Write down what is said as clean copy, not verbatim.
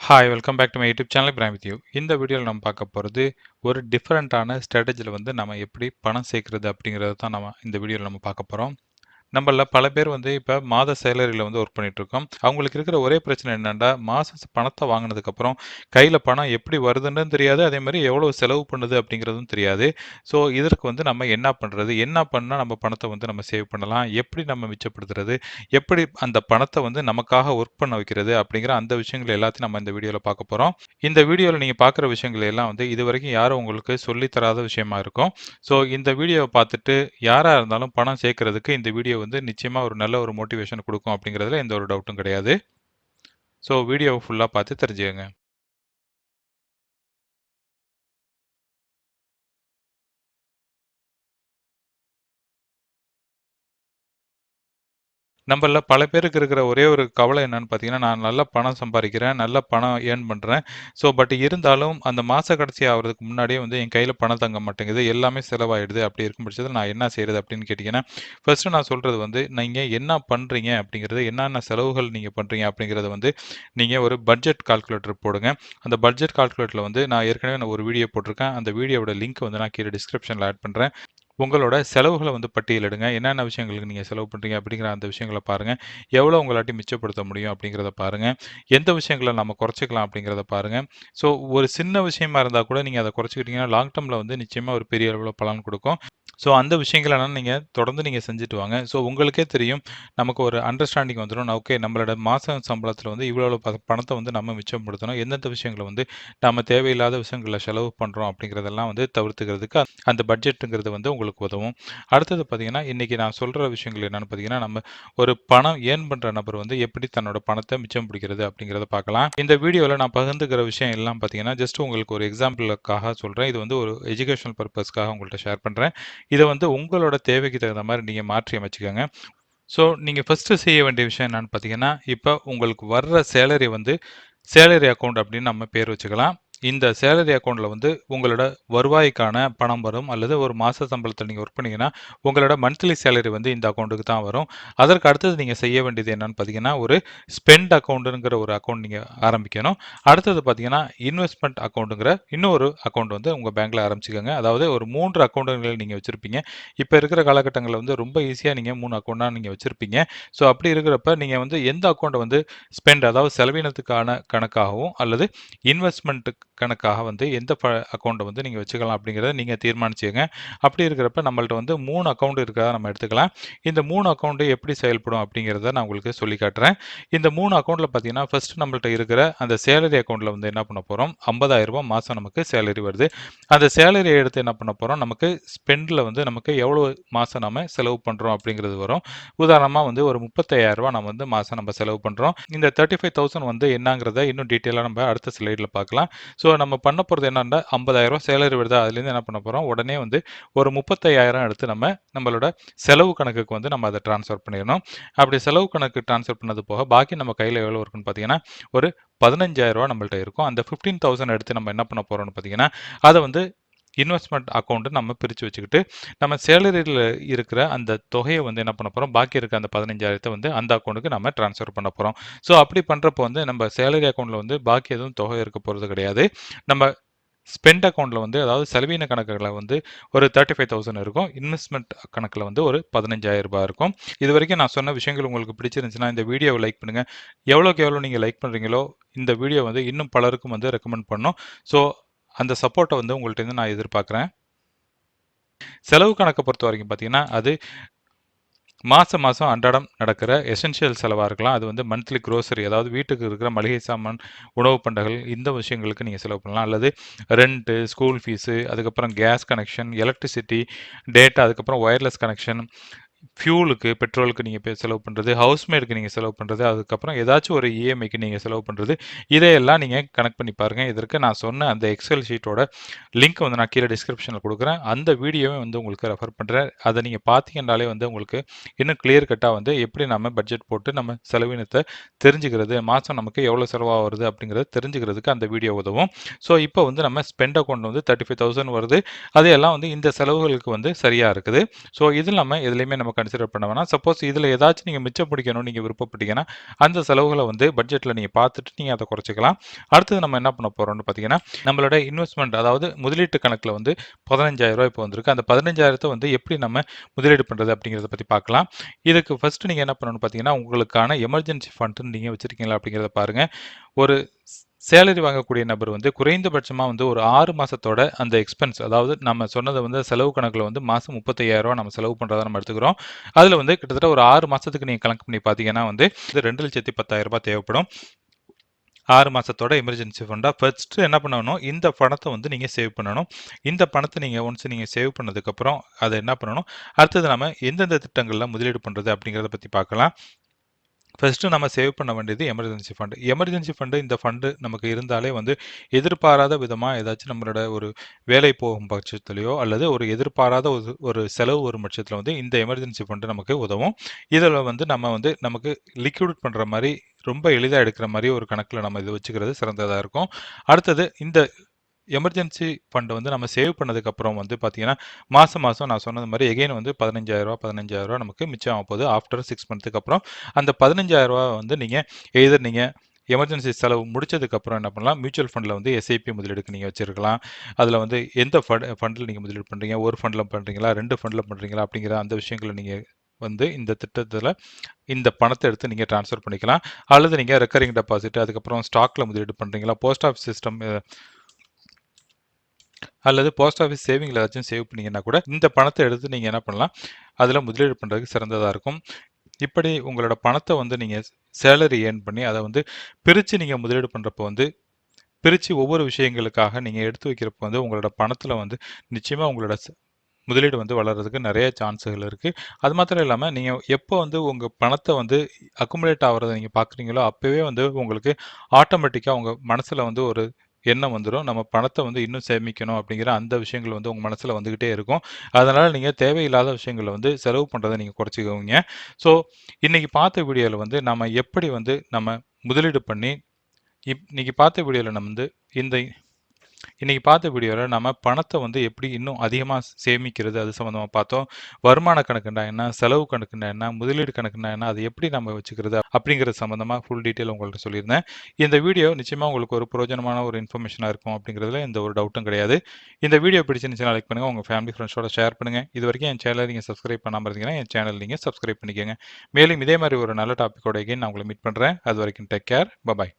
Hi welcome back to my YouTube channel from with you. இந்த வீடியோவில் நம்ம பார்க்க போகிறது ஒரு டிஃப்ரெண்ட்டான ஸ்ட்ராட்டஜியில் வந்து நம்ம எப்படி பணம் சேர்க்கறது அப்படிங்கிறத தான் நம்ம இந்த வீடியோவில் நம்ம பார்க்க போகிறோம். நம்மள பல பேர் வந்து இப்போ மாத சேலரியில் வந்து ஒர்க் பண்ணிட்டு இருக்கோம். அவங்களுக்கு இருக்கிற ஒரே பிரச்சனை என்னன்னா, மாசம் பணத்தை வாங்கினதுக்கப்புறம் கையில் பணம் எப்படி வருதுன்னு தெரியாது. அதே மாதிரி எவ்வளோ செலவு பண்ணுது அப்படிங்கிறதும் தெரியாது. ஸோ இதற்கு வந்து நம்ம என்ன பண்ணுறது, என்ன பண்ணால் நம்ம பணத்தை வந்து நம்ம சேவ் பண்ணலாம், எப்படி நம்ம மிச்சப்படுத்துறது, எப்படி அந்த பணத்தை வந்து நமக்காக ஒர்க் பண்ண வைக்கிறது அப்படிங்கிற அந்த விஷயங்கள் எல்லாத்தையும் நம்ம இந்த வீடியோவில் பார்க்க போகிறோம். இந்த வீடியோவில் நீங்கள் பார்க்குற விஷயங்கள் எல்லாம் வந்து இதுவரைக்கும் யாரும் உங்களுக்கு சொல்லித் தராத விஷயமா இருக்கும். ஸோ இந்த வீடியோவை பார்த்துட்டு யாரா இருந்தாலும் பணம் சேர்க்கறதுக்கு இந்த வீடியோ வந்து நிச்சயமா ஒரு நல்ல ஒரு மோட்டிவேஷன் குடுக்கும் அப்படிங்கிறதுல எந்த ஒரு டவுட்டும் கிடையாது. ஸோ வீடியோவ ஃபுல்லா பார்த்து தெரிஞ்சுக்கங்க. நம்மள்ல பல பேருக்கு இருக்கிற ஒரே ஒரு கவலை என்னன்னு பார்த்தீங்கன்னா, நான் நல்ல பணம் சம்பாரிக்கிறேன், நல்ல பணம் ஏர்ன் பண்றேன். பட் இருந்தாலும் அந்த மாச கடைசி ஆவறதுக்கு முன்னாடியே வந்து என் கையில பணம் தங்க மாட்டேங்குது. எல்லாமே செலவாயிடுது. அப்படி இருக்கும் பட்சத்தில நான் என்ன செய்றது அப்படின்னு கேட்டீங்கன்னா, ஃபர்ஸ்ட்டு நான் சொல்றது வந்து, நீங்க என்ன பண்றீங்க அப்படிங்கிறது, என்னென்ன செலவுகள் நீங்க பண்றீங்க அப்படிங்கிறத வந்து, நீங்க ஒரு பட்ஜெட் கால்குலேட்டர் போடுங்க. அந்த பட்ஜெட் கால்குலேட்டர்ல வந்து நான் ஏற்கனவே ஒரு வீடியோ போட்டிருக்கேன். அந்த வீடியோவோட லிங்க் வந்து நான் கீழ டிஸ்கிரிப்ஷன்ல ஆட் பண்றேன். உங்களோட செலவுகள வந்து பட்டியலிடுங்க. என்னென்ன விஷயங்களுக்கு நீங்க செலவு பண்றீங்க அப்படிங்கிற அந்த விஷயங்கள பாருங்க. எவ்வளோ உங்களாட்டி மிச்சப்படுத்த முடியும் அப்படிங்கிறத பாருங்க. எந்த விஷயங்கள நம்ம குறைச்சுக்கலாம் அப்படிங்கிறத பாருங்க. ஸோ ஒரு சின்ன விஷயமா இருந்தா கூட நீங்க அத குறைச்சுக்கிட்டீங்கன்னா, லாங் டர்ம்ல வந்து நிச்சயமா ஒரு பெரிய அளவுல பலன் குடுக்கும். அந்த விஷயங்களெல்லாம் நீங்க தொடர்ந்து நீங்க செஞ்சுட்டு வாங்க. உங்களுக்கே தெரியும். நமக்கு ஒரு அண்டர்ஸ்டாண்டிங் வந்துரும். ஓகே நம்மளோட மாச சம்பளத்தில வந்து இவ்வளோ பணத்த வந்து நம்ம மிச்சப்படுத்தணும். எந்தெந்த விஷயங்கள வந்து நம்ம தேவையில்லாத விஷயங்கள்ல செலவு பண்றோம் அப்படிங்கிறதெல்லாம் வந்து தவிர்த்துக்கிறதுக்கு அந்த பட்ஜெட்டுங்கிறது வந்து உங்களுக்கு உதவும். அடுத்தது பார்த்தீங்கன்னா, இன்னைக்கு நான் சொல்ற விஷயங்கள் என்னன்னு பார்த்தீங்கன்னா, நம்ம ஒரு பணம் ஏர்ன் பண்ற நபர் வந்து எப்படி தன்னோட பணத்த மிச்சம் பிடிக்கிறது அப்படிங்கிறத பார்க்கலாம். இந்த வீடியோல நான் பகிர்ந்துக்கிற விஷயம் எல்லாம் பார்த்தீங்கன்னா, ஜஸ்ட் உங்களுக்கு ஒரு எக்ஸாம்பிளுக்காக சொல்றேன். இது வந்து ஒரு எஜுகேஷனல் பர்ப்பஸ்க்காக உங்கள்ட்ட ஷேர் பண்றேன். இத வந்து உங்களோட தேவைக்கு தகுந்த மாரி நீங்க மாற்றி அமைச்சுக்கங்க. நீங்க ஃபர்ஸ்ட்டு செய்ய வேண்டிய விஷயம் என்னன்னு பார்த்தீங்கன்னா, இப்ப உங்களுக்கு வர்ற சேலரி வந்து சேலரி அக்கவுண்ட் அப்படின்னு நம்ம பேர் வச்சுக்கலாம். இந்த சேலரி அக்கவுண்ட்ல வந்து உங்களோட வருவாய்க்கான பணம் வரும். அல்லது ஒரு மாச சம்பளத்தில நீங்க ஒர்க் பண்ணீங்கன்னா, உங்களோட மந்த்லி சேலரி வந்து இந்த அக்கவுண்ட்க்கு தான் வரும். அதற்கு அடுத்தது நீங்க செய்ய வேண்டியது என்னன்னு பார்த்தீங்கன்னா, ஒரு ஸ்பெண்ட் அக்கவுண்ட்ங்கிற ஒரு அக்கவுண்ட் நீங்க ஆரம்பிக்கணும். அடுத்தது பார்த்தீங்கன்னா, இன்வெஸ்ட்மென்ட் அக்கவுண்ட்ங்கிற இன்னொரு அக்கவுண்ட் வந்து உங்க பேங்க்ல ஆரம்பிச்சுக்கங்க. அதாவது ஒரு 3 அக்கவுண்டுகள் நீங்க வச்சிருப்பீங்க. இப்ப இருக்கிற காலகட்டங்கள்ல வந்து ரொம்ப ஈஸியா நீங்க 3 அக்கவுண்டா நீங்க வச்சிருப்பீங்க. அப்படி இருக்கிறப்ப நீங்க வந்து எந்த அக்கவுண்ட்ட வந்து அதாவது செலவினத்துக்கான கணக்காகவும், அல்லது இன்வெஸ்ட்மென்ட் கணக்காக வந்து எந்த அக்கவுண்ட்ட வந்து நீங்க வச்சுக்கலாம் அப்படிங்கிறத நீங்க தீர்மானிச்சுக்கங்க. அப்படி இருக்கிறப்ப நம்மள்ட்ட வந்து 3 அக்கவுண்ட் இருக்கிறதா நம்ம எடுத்துக்கலாம். இந்த 3 அக்கவுண்ட் எப்படி செயல்படும் அப்படிங்கிறத நான் உங்களுக்கு சொல்லி காட்டுறேன். இந்த 3 அக்கவுண்ட்ல பார்த்தீங்கன்னா, ஃபர்ஸ்ட் நம்மள்ட்ட இருக்கிற அந்த சேலரி அக்கவுண்ட்ல வந்து என்ன பண்ண போறோம், ரூ. 50,000 மாசம் நமக்கு சேலரி வருது. அந்த சேலரிய எடுத்து என்ன பண்ண போறோம், நமக்கு ஸ்பெண்ட்ல வந்து நமக்கு எவ்வளோ மாசம் நாம செலவு பண்றோம் அப்படிங்கிறது வரும். உதாரணமா வந்து ஒரு ரூ. 35,000 நம்ம வந்து மாசம் நம்ம செலவு பண்றோம். இந்த 35,000 வந்து என்னங்கிறத இன்னும் டீட்டெயிலா நம்ம அடுத்த ஸ்லைட்ல பார்க்கலாம். நம்ம பண்ண போறது என்னன்னா, ரூ. 50,000 சேலரி வருதா, அதுலேருந்து என்ன பண்ண போறோம், உடனே வந்து ஒரு 35,000 எடுத்து நம்ம நம்மளோட செலவு கணக்குக்கு வந்து நம்ம அத ட்ரான்ஸ்ஃபர் பண்ணிறணும். அப்படி செலவு கணக்கு ட்ரான்ஸ்ஃபர் பண்ணது போக, பாக்கி நம்ம கையில எவ்வளோ இருக்குன்னு பார்த்தீங்கன்னா, ஒரு ரூ. 15,000 நம்மள்ட்ட இருக்கும். அந்த 15,000 எடுத்து நம்ம என்ன பண்ண போறோம்னு பார்த்தீங்கன்னா, அத வந்து இன்வெஸ்ட்மென்ட் அக்கவுண்ட் நம்ம பிரிச்சு வச்சுக்கிட்டு, நம்ம சேலரில இருக்கிற அந்த தொகைய வந்து என்ன பண்ண போறோம், பாக்கி இருக்க அந்த 15,000 வந்து அந்த அக்கவுண்ட்க்கு நம்ம ட்ரான்ஸ்ஃபர் பண்ண போறோம். அப்படி பண்றப்போ வந்து நம்ம சேலரி அக்கவுண்ட்ல வந்து பாக்கி எதுவும் தொகை இருக்க போறது கிடையாது. நம்ம ஸ்பெண்ட் அக்கவுண்ட்ல வந்து அதாவது செலவீன கணக்குகள வந்து ஒரு 35,000 இருக்கும். இன்வெஸ்ட்மென்ட் கணக்குல வந்து ஒரு ரூ. 15,000 இருக்கும். இதுவரைக்கும் நான் சொன்ன விஷயங்கள் உங்களுக்கு பிடிச்சிருந்துச்சுன்னா, இந்த வீடியோவ லைக் பண்ணுங்க. எவ்வளோக்கு எவ்வளோ நீங்க லைக் பண்றீங்களோ, இந்த வீடியோ வந்து இன்னும் பலருக்கும் வந்து ரெக்கமெண்ட் பண்ணும். ஸோ அந்த சப்போர்ட்ட வந்து உங்கள்ட்டருந்து நான் எதிர்பார்க்குறேன். செலவு கணக்க பொறுத்தவரைக்கும் பார்த்தீங்கன்னா, அது மாசம் மாசம் அன்றாடம் நடக்கிற எசென்ஷியல் செலவா இருக்கலாம். அது வந்து மந்த்லி குரோசரி அதாவது வீட்டுக்கு இருக்கிற மளிகை சாமான், உணவு பண்டங்கள் இந்த விஷயங்களுக்கு நீங்க செலவு பண்ணலாம். அல்லது ரென்ட்டு, ஸ்கூல் ஃபீஸு, அதுக்கப்புறம் கேஸ் கனெக்ஷன், எலக்ட்ரிசிட்டி, டேட்டா, அதுக்கப்புறம் வயர்லெஸ் கனெக்ஷன், ஃபியூலுக்கு, பெட்ரோலுக்கு நீங்க செலவு பண்றது, ஹவுஸ்மேடுக்கு நீங்க செலவு பண்றது, அதுக்கப்புறம் ஏதாச்சும் ஒரு இஎம்ஐக்கு நீங்க செலவு பண்றது, இதையெல்லாம் நீங்க கணக்கு பண்ணி பாருங்க. இதற்கு நான் சொன்ன அந்த எக்ஸெல் ஷீட்டோட லிங்க் வந்து நான் கீழ டிஸ்கிரிப்ஷன்ல குடுக்குறேன். அந்த வீடியோவையும் வந்து உங்களுக்கு ரெஃபர் பண்றேன். அத நீங்க பார்த்தீங்கன்னாலே வந்து உங்களுக்கு இன்னும் கிளியர் கட்டா வந்து எப்படி நம்ம பட்ஜெட் போட்டு நம்ம செலவினத்த தெரிஞ்சுக்கிறது, மாசம் நமக்கு எவ்வளோ செலவா வருது அப்படிங்கிறத தெரிஞ்சுக்கிறதுக்கு அந்த வீடியோ உதவும். இப்போ வந்து நம்ம ஸ்பெண்ட் அக்கவுண்ட் வந்து 35,000 வருது. அது எல்லாம் வந்து இந்த செலவுகளுக்கு வந்து சரியா இருக்குது. இது இல்லாம எதுலயுமே நம்ம கன்சிடர் பண்ண வேணாம். சப்போஸ் இதில ஏதாச்சும் நீங்க மிச்சம் பிடிக்கணும்னு நீங்க விருப்பப்பட்டீங்கன்னா, அந்த செலவுகள வந்து பட்ஜெட்ல நீங்க பார்த்துட்டு நீங்க அத குறைச்சுக்கலாம். அடுத்தது நம்ம என்ன பண்ண போறோம்னு பார்த்தீங்கன்னா, நம்மளோட இன்வெஸ்ட்மென்ட் அதாவது முதலீட்டு கணக்குல வந்து ரூ. 15,000 இப்போ வந்திருக்கு. அந்த 15,000 வந்து எப்படி நம்ம முதலீடு பண்றது அப்படிங்கிறத பத்தி பார்க்கலாம். இதுக்கு ஃபர்ஸ்ட் நீங்க என்ன பண்ணணும்னு பார்த்தீங்கன்னா, உங்களுக்கான எமர்ஜென்சி ஃபண்ட்ன்னு நீங்க வச்சிருக்கீங்களா அப்படிங்கிறத பாருங்க. ஒரு சேலரி வாங்கக்கூடிய நபர் வந்து குறைந்தபட்சமா வந்து ஒரு 6 மாசத்தோட அந்த எக்ஸ்பென்ஸ் அதாவது நம்ம சொன்னத வந்து செலவு கணக்குல வந்து மாசம் ரூ. 35,000 நம்ம செலவு பண்றதா நம்ம எடுத்துக்கிறோம். அதுல வந்து கிட்டத்தட்ட ஒரு 6 மாசத்துக்கு நீங்க கணக்கு பண்ணி பார்த்தீங்கன்னா வந்து ரூ. 2,10,000 தேவைப்படும். 6 மாசத்தோட எமர்ஜென்சி ஃபண்டா ஃபர்ஸ்ட் என்ன பண்ணணும், இந்த பணத்த வந்து நீங்க சேவ் பண்ணணும். இந்த பணத்த நீங்க ஒன்ஸ் நீங்க சேவ் பண்ணதுக்கப்புறம், அத என்ன பண்ணணும், அடுத்தது நம்ம எந்தெந்த திட்டங்கள்ல முதலீடு பண்றது அப்படிங்கிறத பத்தி பார்க்கலாம். ஃபர்ஸ்ட்டு நம்ம சேவ் பண்ண வேண்டியது எமர்ஜென்சி ஃபண்ட். எமர்ஜென்சி ஃபண்ட் இந்த ஃபண்ட் நமக்கு இருந்தாலே வந்து எதிர்பாராத விதமா ஏதாச்சும் நம்மளோட ஒரு வேலை போகும் பட்சத்திலயோ, அல்லது ஒரு எதிர்பாராத ஒரு செலவு வரும் பட்சத்தில வந்து இந்த எமர்ஜென்சி ஃபண்ட் நமக்கு உதவும். இதில வந்து நம்ம வந்து நமக்கு லிக்விட் பண்ற மாரி ரொம்ப எளிதா எடுக்கிற மாரி ஒரு கணக்குல நம்ம இத வச்சுக்கிறது சிறந்ததா இருக்கும். அடுத்தது இந்த எமர்ஜென்சி ஃபண்ட் வந்து நம்ம சேவ் பண்ணதுக்கு அப்புறம் வந்து பார்த்தீங்கன்னா, மாசம் மாசம் நான் சொன்னது மாரி எகைன் வந்து ரூ. 15,000 நமக்கு மிச்சம் ஆகப்போகுது. ஆஃப்டர் 6 மந்த்துக்கு அப்புறம் அந்த ரூ. 15,000 வந்து நீங்க எய்தர் நீங்க எமர்ஜென்சி செலவு முடிச்சதுக்கு அப்புறம் என்ன பண்ணலாம், மியூச்சுவல் ஃபண்ட்ல வந்து எஸ்ஐபி முதலீடுக்கு நீங்க வச்சிருக்கலாம். அதுல வந்து எந்த ஃபண்ட்ல நீங்க முதலீடு பண்றீங்க? ஒரு ஃபண்ட்ல பண்றீங்களா? 2 ஃபண்ட்ல பண்றீங்களா? அப்படிங்கிற அந்த விஷயங்கள நீங்க வந்து இந்த திட்டத்துல இந்த பணத்த எடுத்து நீங்க ட்ரான்ஸ்ஃபர் பண்ணிக்கலாம். அல்லது நீங்க ரெக்கரிங் டெபாசிட் அதுக்கப்புறம் ஸ்டாக்ல முதலீடு பண்றீங்களா? போஸ்ட் ஆஃபீஸ் சிஸ்டம் அல்லது போஸ்ட் ஆஃபீஸ் சேவிங்ல ஏதாச்சும் சேவ் பண்ணீங்கன்னா கூட, இந்த பணத்த எடுத்து நீங்க என்ன பண்ணலாம், அதுல முதலீடு பண்றதுக்கு சிறந்ததா இருக்கும். இப்படி உங்களோட பணத்த வந்து நீங்க சேலரி ஏர்ன் பண்ணி, அத வந்து பிரிச்சு நீங்க முதலீடு பண்றப்போ வந்து, பிரிச்சு ஒவ்வொரு விஷயங்களுக்காக நீங்க எடுத்து வைக்கிறப்போ வந்து, உங்களோட பணத்துல வந்து நிச்சயமா உங்களோட முதலீடு வந்து வளர்றதுக்கு நெறைய சான்ஸ்கள் இருக்கு. அது மாத்திரம் இல்லாம, நீங்க எப்போ வந்து உங்க பணத்த வந்து அக்குமுலேட் ஆவறத நீங்க பார்க்குறீங்களோ, அப்பவே வந்து உங்களுக்கு ஆட்டோமேட்டிக்கா உங்க மனசுல வந்து ஒரு எண்ணம் வந்துரும். நம்ம பணத்த வந்து இன்னும் சேமிக்கணும் அப்படிங்கிற அந்த விஷயங்கள் வந்து உங்க மனசுல வந்துகிட்டே இருக்கும். அதனால நீங்க தேவையில்லாத விஷயங்கள வந்து செலவு பண்றத நீங்க குறைச்சுக்குவீங்க. ஸோ, இன்னைக்கு பார்த்த வீடியோல வந்து நம்ம எப்படி வந்து நம்ம முதலீடு பண்ணி, இன்னைக்கு பார்த்த வீடியோல நம்ம வந்து இந்த இன்னைக்கு பார்த்த வீடியோல நம்ம பணத்த வந்து எப்படி இன்னும் அதிகமா சேமிக்கிறது அது சம்மந்தமா பார்த்தோம். வருமான கணக்குன்னா என்ன? செலவு கணக்குன்னா என்ன? முதலீடு கணக்குன்னா என்ன? அது எப்படி நம்ம வச்சுக்கிறது? அப்படிங்கிறது சம்மந்தமா ஃபுல் டீட்டெயில் உங்கள்ட்ட சொல்லியிருந்தேன். இந்த வீடியோ நிச்சயமா உங்களுக்கு ஒரு பிரயோஜனமான ஒரு இன்ஃபர்மேஷனா இருக்கும் அப்படிங்கிறதுல எந்த ஒரு டவுட்டும் கிடையாது. இந்த வீடியோ பிடிச்சிருந்துச்சுன்னா லைக் பண்ணுங்க. உங்க ஃபேமிலி ஃப்ரெண்ட்ஸோட ஷேர் பண்ணுங்க. இதுவரைக்கும் என் சேனல நீங்க சப்ஸ்கிரைப் பண்ணாம இருந்தீங்கன்னா, என் சேனல் நீங்க சப்ஸ்கிரைப் பண்ணிக்கங்க. மேலும் இதே மாரி ஒரு நல்ல டாபிக்கோட எகைன் நான் உங்கள மீட் பண்றேன். அதுவரைக்கும் டேக் கேர். பபாய்.